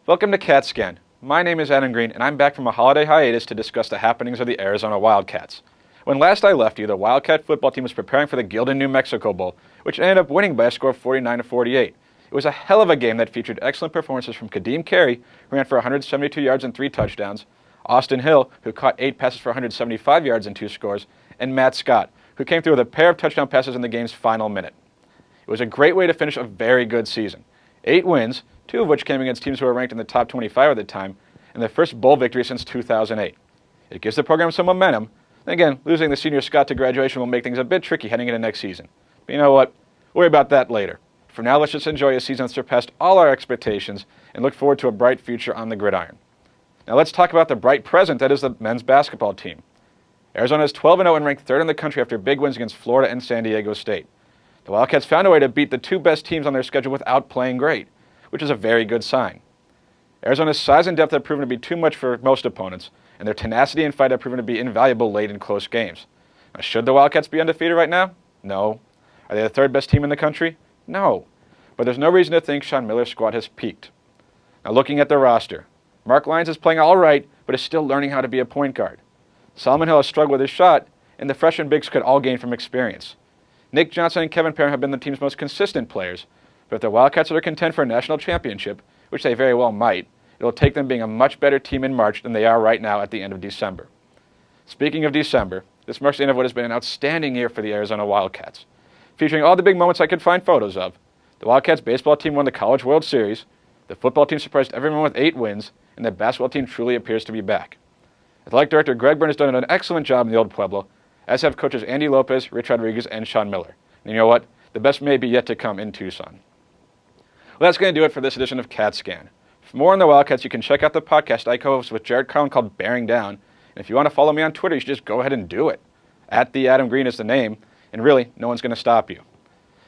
Welcome to CatScan. My name is Adam Green, and I'm back from a holiday hiatus to discuss the happenings of the Arizona Wildcats. When last I left you, the Wildcat football team was preparing for the Gildan New Mexico Bowl, which ended up winning by a score of 49-48. It was a hell of a game that featured excellent performances from Kadeem Carey, who ran for 172 yards and 3 touchdowns, Austin Hill, who caught 8 passes for 175 yards and 2 scores, and Matt Scott, who came through with a pair of touchdown passes in the game's final minute. It was a great way to finish a very good season. 8 wins, 2 of which came against teams who were ranked in the top 25 at the time, and their first bowl victory since 2008. It gives the program some momentum. And again, losing the senior Scott to graduation will make things a bit tricky heading into next season. But you know what? Worry about that later. For now, let's just enjoy a season that surpassed all our expectations and look forward to a bright future on the gridiron. Now let's talk about the bright present that is the men's basketball team. Arizona is 12-0 and ranked 3rd in the country after big wins against Florida and San Diego State. The Wildcats found a way to beat the 2 best teams on their schedule without playing great, which is a very good sign. Arizona's size and depth have proven to be too much for most opponents, and their tenacity and fight have proven to be invaluable late in close games. Now, should the Wildcats be undefeated right now? No. Are they the 3rd best team in the country? No. But there's no reason to think Sean Miller's squad has peaked. Now looking at the roster, Mark Lyons is playing all right, but is still learning how to be a point guard. Solomon Hill has struggled with his shot, and the freshmen bigs could all gain from experience. Nick Johnson and Kevin Parham have been the team's most consistent players, but if the Wildcats are to contend for a national championship, which they very well might, it will take them being a much better team in March than they are right now at the end of December. Speaking of December, this marks the end of what has been an outstanding year for the Arizona Wildcats. Featuring all the big moments I could find photos of, the Wildcats baseball team won the College World Series, the football team surprised everyone with 8 wins, and the basketball team truly appears to be back. Athletic Director Greg Byrne has done an excellent job in the Old Pueblo, as have coaches Andy Lopez, Rich Rodriguez, and Sean Miller. And you know what? The best may be yet to come in Tucson. Well, that's going to do it for this edition of CatScan. For more on the Wildcats, you can check out the podcast I co-host with Jared Cowan called Bearing Down. And if you want to follow me on Twitter, you should just go ahead and do it. @TheAdamGreen is the name, and really, no one's going to stop you.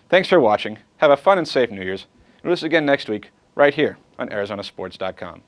Thanks for watching. Have a fun and safe New Year's. And we'll do this again next week, right here on ArizonaSports.com.